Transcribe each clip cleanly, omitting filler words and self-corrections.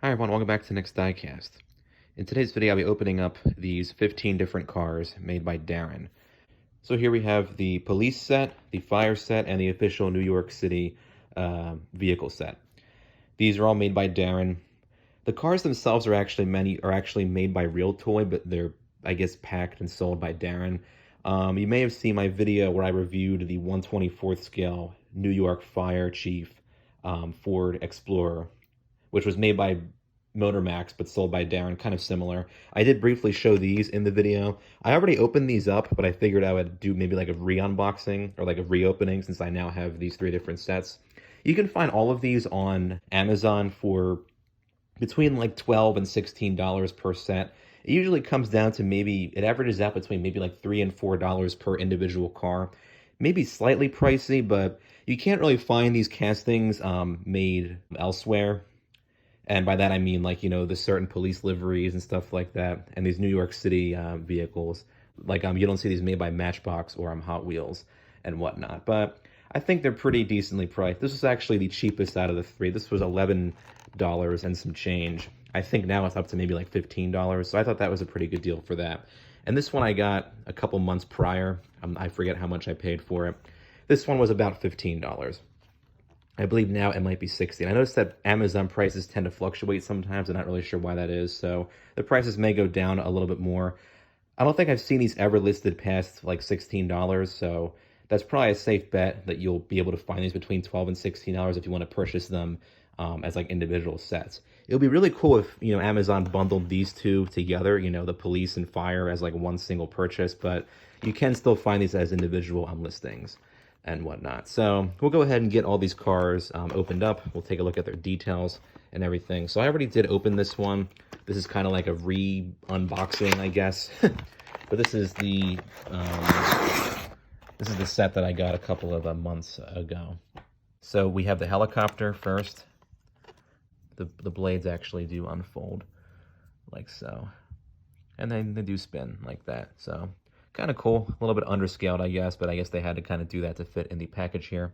Hi everyone, welcome back to the next Diecast. In today's video, I'll be opening up these 15 different cars made by Daron. So here we have the police set, the fire set, and the official New York City vehicle set. These are all made by Daron. The cars themselves are actually made by Realtoy, but they're, I guess, packed and sold by Daron. You may have seen my video where I reviewed the 1/24th scale New York Fire Chief Ford Explorer, which was made by Motormax but sold by Daron, kind of similar. I did briefly show these in the video. I already opened these up, but I figured I would do maybe like a re-unboxing or like a reopening since I now have these 3 different sets. You can find all of these on Amazon for between like $12 and $16 per set. It usually comes down to it averages out between maybe like $3 and $4 per individual car. Maybe slightly pricey, but you can't really find these castings made elsewhere. And by that I mean like, the certain police liveries and stuff like that, and these New York City vehicles. Like you don't see these made by Matchbox or Hot Wheels and whatnot. But I think they're pretty decently priced. This is actually the cheapest out of the 3. This was $11 and some change. I think now it's up to maybe like $15. So I thought that was a pretty good deal for that. And this one I got a couple months prior. I forget how much I paid for it. This one was about $15. I believe now it might be $16. I noticed that Amazon prices tend to fluctuate sometimes. I'm not really sure why that is. So the prices may go down a little bit more. I don't think I've seen these ever listed past like $16. So that's probably a safe bet that you'll be able to find these between $12 and $16 if you want to purchase them as like individual sets. It would be really cool if, Amazon bundled these two together, the police and fire as like one single purchase, but you can still find these as individual listings and whatnot. So we'll go ahead and get all these cars opened up. We'll take a look at their details and everything. So I already did open this one. This is kind of like a re-unboxing, I guess. But this is the set that I got a couple of months ago. So we have the helicopter first. The blades actually do unfold like so. And then they do spin like that. So kind of cool, a little bit underscaled, I guess, but I guess they had to kind of do that to fit in the package here.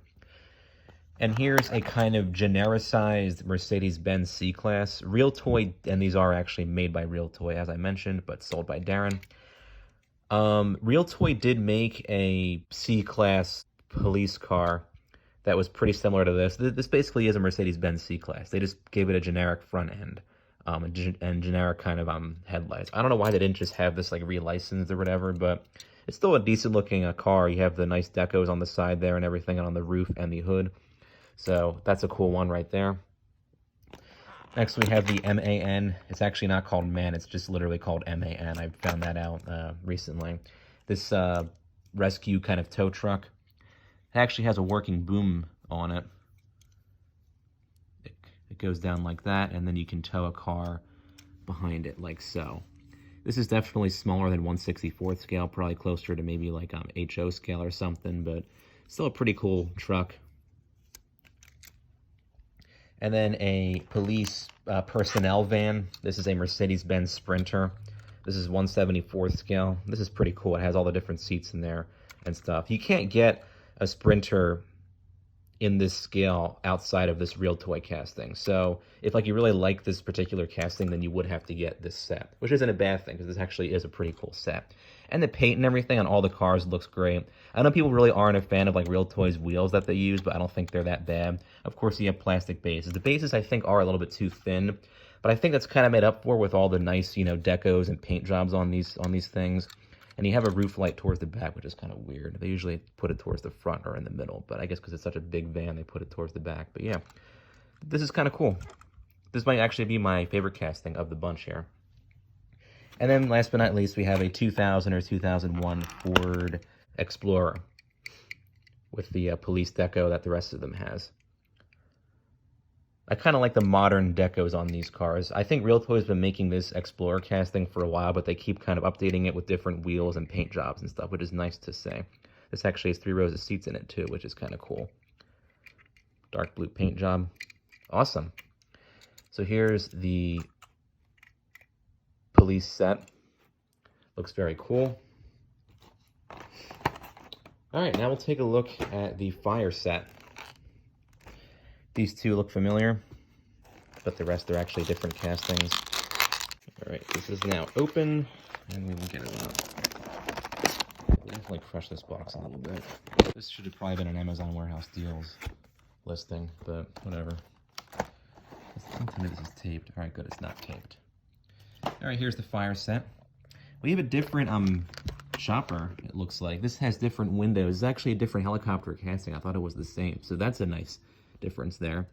And here's a kind of genericized Mercedes-Benz C-Class. Realtoy, and these are actually made by Realtoy, as I mentioned, but sold by Daron. Realtoy did make a C-Class police car that was pretty similar to this. This basically is a Mercedes-Benz C-Class. They just gave it a generic front end. And generic kind of headlights. I don't know why they didn't just have this like relicensed or whatever, but it's still a decent looking car. You have the nice decos on the side there and everything, and on the roof and the hood. So that's a cool one right there. Next we have the MAN. It's actually not called MAN, it's just literally called MAN. I found that out recently. This rescue kind of tow truck. It actually has a working boom on it. It goes down like that, and then you can tow a car behind it like so. This is definitely smaller than 1/64th scale, probably closer to maybe like HO scale or something, but still a pretty cool truck. And then a police personnel van. This is a Mercedes-Benz Sprinter. This is 1/74th scale. This is pretty cool. It has all the different seats in there and stuff. You can't get a Sprinter in this scale outside of this Realtoy casting. So if like you really like this particular casting, then you would have to get this set, which isn't a bad thing because this actually is a pretty cool set. And the paint and everything on all the cars looks great. I know people really aren't a fan of like Realtoy's wheels that they use, but I don't think they're that bad. Of course, you have plastic bases. The bases I think are a little bit too thin, but I think that's kind of made up for with all the nice, decos and paint jobs on these things. And you have a roof light towards the back, which is kind of weird. They usually put it towards the front or in the middle, but I guess because it's such a big van, they put it towards the back. But yeah, this is kind of cool. This might actually be my favorite casting of the bunch here. And then last but not least, we have a 2000 or 2001 Ford Explorer with the police deco that the rest of them has. I kind of like the modern decos on these cars. I think Realtoy's been making this Explorer casting for a while, but they keep kind of updating it with different wheels and paint jobs and stuff, which is nice to say. This actually has 3 rows of seats in it too, which is kind of cool. Dark blue paint job. Awesome. So here's the police set. Looks very cool. All right, now we'll take a look at the fire set. These two look familiar. but the rest are actually different castings. All right, this is now open, and we will get it out. I'll definitely crush this box a little bit. This should have probably been an Amazon Warehouse Deals listing, but whatever. Don't tell me this is taped. All right, good, it's not taped. All right, here's the fire set. We have a different chopper, it looks like. This has different windows. It's actually a different helicopter casting. I thought it was the same, so that's a nice difference there.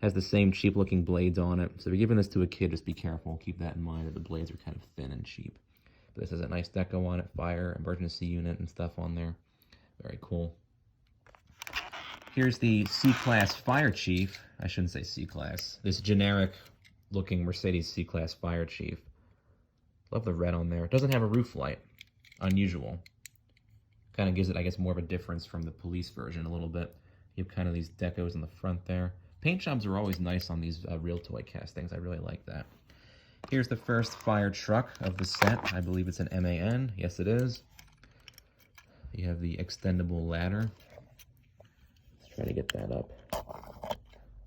Has the same cheap-looking blades on it. So if you're giving this to a kid, just be careful. Keep that in mind that the blades are kind of thin and cheap. But this has a nice deco on it, fire, emergency unit, and stuff on there. Very cool. Here's the C-Class Fire Chief. I shouldn't say C-Class. This generic-looking Mercedes C-Class Fire Chief. Love the red on there. It doesn't have a roof light. Unusual. Kind of gives it, I guess, more of a difference from the police version a little bit. You have kind of these decos in the front there. Paint jobs are always nice on these Realtoy castings. I really like that. Here's the first fire truck of the set. I believe it's an MAN. Yes, it is. You have the extendable ladder. Let's try to get that up.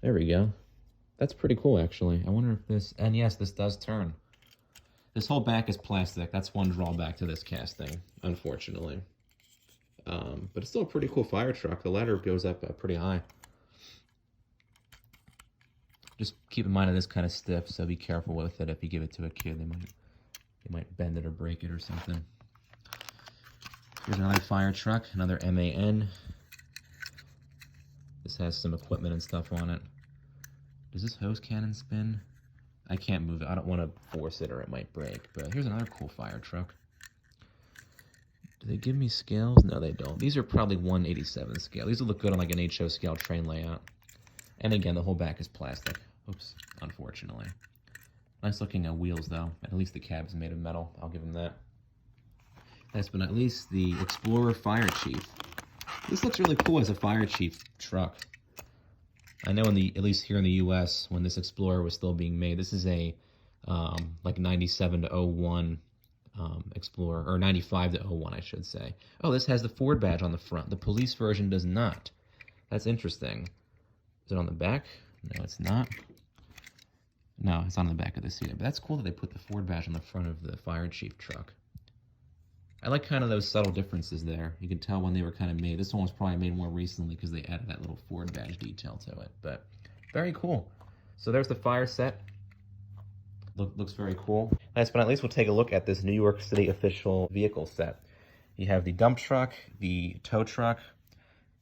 There we go. That's pretty cool, actually. I wonder if this... And yes, this does turn. This whole back is plastic. That's one drawback to this casting, unfortunately. But it's still a pretty cool fire truck. The ladder goes up pretty high. Just keep in mind it is kind of stiff, so be careful with it. If you give it to a kid, they might bend it or break it or something. Here's another fire truck, another MAN. This has some equipment and stuff on it. Does this hose cannon spin? I can't move it. I don't want to force it or it might break. But here's another cool fire truck. Do they give me scales? No, they don't. These are probably 1/87 scale. These will look good on like an HO scale train layout. And again, the whole back is plastic. Oops, unfortunately. Nice looking wheels though. At least the cab's made of metal. I'll give them that. Last but not least, the Explorer Fire Chief. This looks really cool as a Fire Chief truck. I know at least here in the US, when this Explorer was still being made, this is a like 97 to 01 Explorer, or 95 to 01, I should say. Oh, this has the Ford badge on the front. The police version does not. That's interesting. Is it on the back? No, it's not. No, it's on the back of the seat. But that's cool that they put the Ford badge on the front of the Fire Chief truck. I like kind of those subtle differences there. You can tell when they were kind of made. This one was probably made more recently because they added that little Ford badge detail to it. But very cool. So there's the fire set. Looks very cool. Last but not least, we'll take a look at this New York City official vehicle set. You have the dump truck, the tow truck,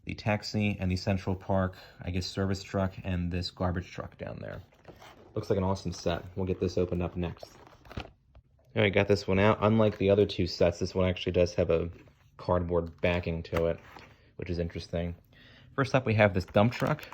the taxi, and the Central Park, I guess, service truck, and this garbage truck down there. Looks like an awesome set. We'll get this opened up next. All right, got this one out. Unlike the other two sets, this one actually does have a cardboard backing to it, which is interesting. First up, we have this dump truck.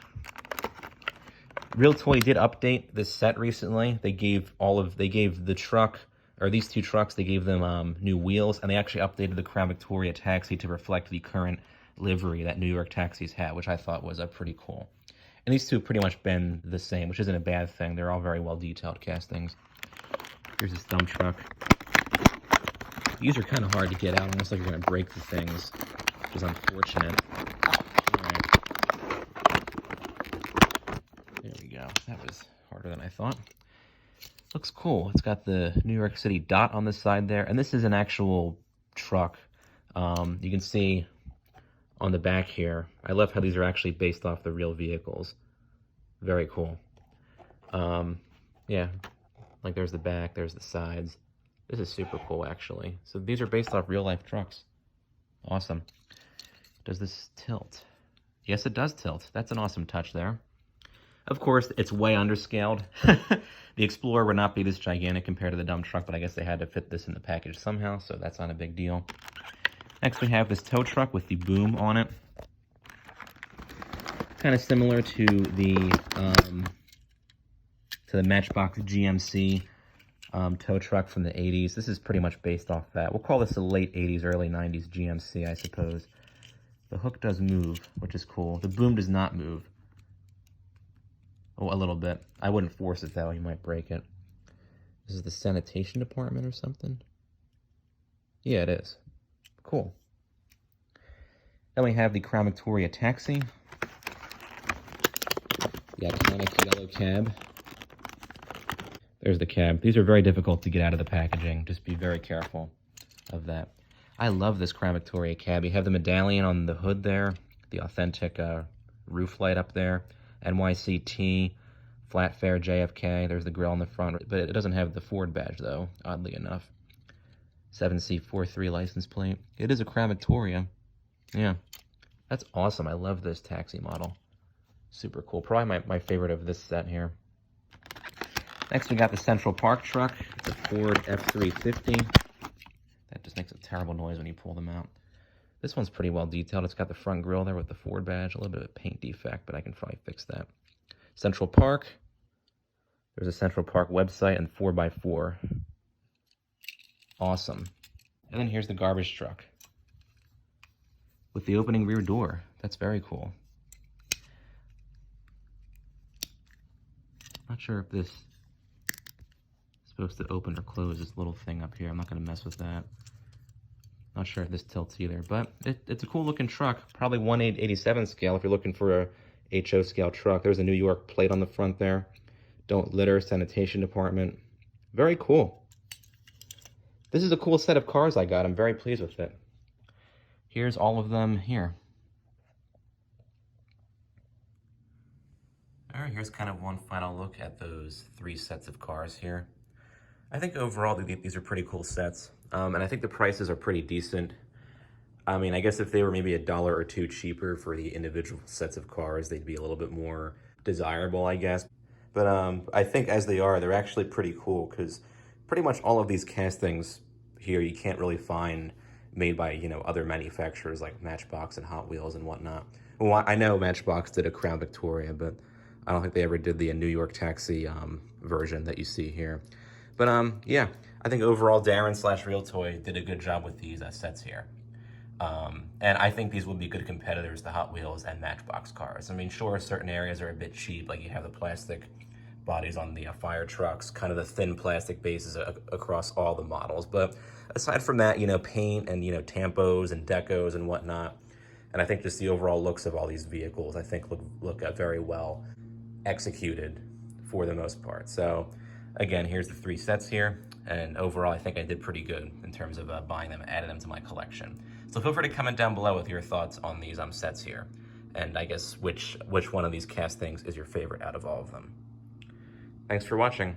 Realtoy did update this set recently. They gave the truck, or these two trucks, they gave them new wheels, and they actually updated the Crown Victoria taxi to reflect the current livery that New York taxis have, which I thought was pretty cool. And these two have pretty much been the same, which isn't a bad thing. They're all very well detailed castings. Here's this dump truck. These are kind of hard to get out, almost like you're going to break the things, which is unfortunate. All right. There we go. That was harder than I thought. Looks cool. It's got the New York City dot on the side there, and this is an actual truck. You can see on the back here. I love how these are actually based off the real vehicles. Very cool. Yeah, like there's the back, there's the sides. This is super cool, actually. So these are based off real-life trucks. Awesome. Does this tilt? Yes, it does tilt. That's an awesome touch there. Of course, it's way underscaled. The Explorer would not be this gigantic compared to the dump truck, but I guess they had to fit this in the package somehow, so that's not a big deal. Next, we have this tow truck with the boom on it. Kind of similar to the Matchbox GMC tow truck from the 80s. This is pretty much based off that. We'll call this the late 80s, early 90s GMC, I suppose. The hook does move, which is cool. The boom does not move. Oh, a little bit. I wouldn't force it, though. You might break it. This is the sanitation department or something? Yeah, it is. Cool. Then we have the Crown Victoria taxi. The iconic yellow cab. There's the cab. These are very difficult to get out of the packaging. Just be very careful of that. I love this Crown Victoria cab. You have the medallion on the hood there, the authentic roof light up there, NYCT, flat fare JFK. There's the grill on the front, but it doesn't have the Ford badge though, oddly enough. 7C43 license plate. It is a Crown Victoria. Yeah, that's awesome. I love this taxi model. Super cool. Probably my favorite of this set here. Next, we got the Central Park truck. It's a Ford F-350. That just makes a terrible noise when you pull them out. This one's pretty well detailed. It's got the front grille there with the Ford badge. A little bit of a paint defect, but I can probably fix that. Central Park. There's a Central Park website and 4x4. Awesome. And then here's the garbage truck with the opening rear door. That's very cool. Not sure if this is supposed to open or close, this little thing up here. I'm not going to mess with that. Not sure if this tilts either, but it's a cool looking truck. Probably 1/887 scale if you're looking for a HO scale truck. There's a New York plate on the front there. Don't litter, sanitation department. Very cool. This is a cool set of cars I got. I'm very pleased with it. Here's all of them here. All right, here's kind of one final look at those 3 sets of cars here. I think overall these are pretty cool sets, and I think the prices are pretty decent. I mean, I guess if they were maybe $1 or $2 cheaper for the individual sets of cars, they'd be a little bit more desirable, I guess. But I think as they are, they're actually pretty cool because pretty much all of these castings here you can't really find made by, you know, other manufacturers like Matchbox and Hot Wheels and whatnot. Well, I know Matchbox did a Crown Victoria, but I don't think they ever did the New York Taxi version that you see here. But yeah, I think overall Daron / Realtoy did a good job with these sets here. And I think these will be good competitors to Hot Wheels and Matchbox cars. I mean, sure, certain areas are a bit cheap, like you have the plastic bodies on the fire trucks, kind of the thin plastic bases across all the models. But aside from that, you know, paint and, you know, tampos and decos and whatnot, and I think just the overall looks of all these vehicles, I think look very well executed for the most part. So again, here's the 3 sets here, and overall I think I did pretty good in terms of buying them and adding them to my collection. So feel free to comment down below with your thoughts on these sets here, and I guess which one of these castings is your favorite out of all of them. Thanks for watching.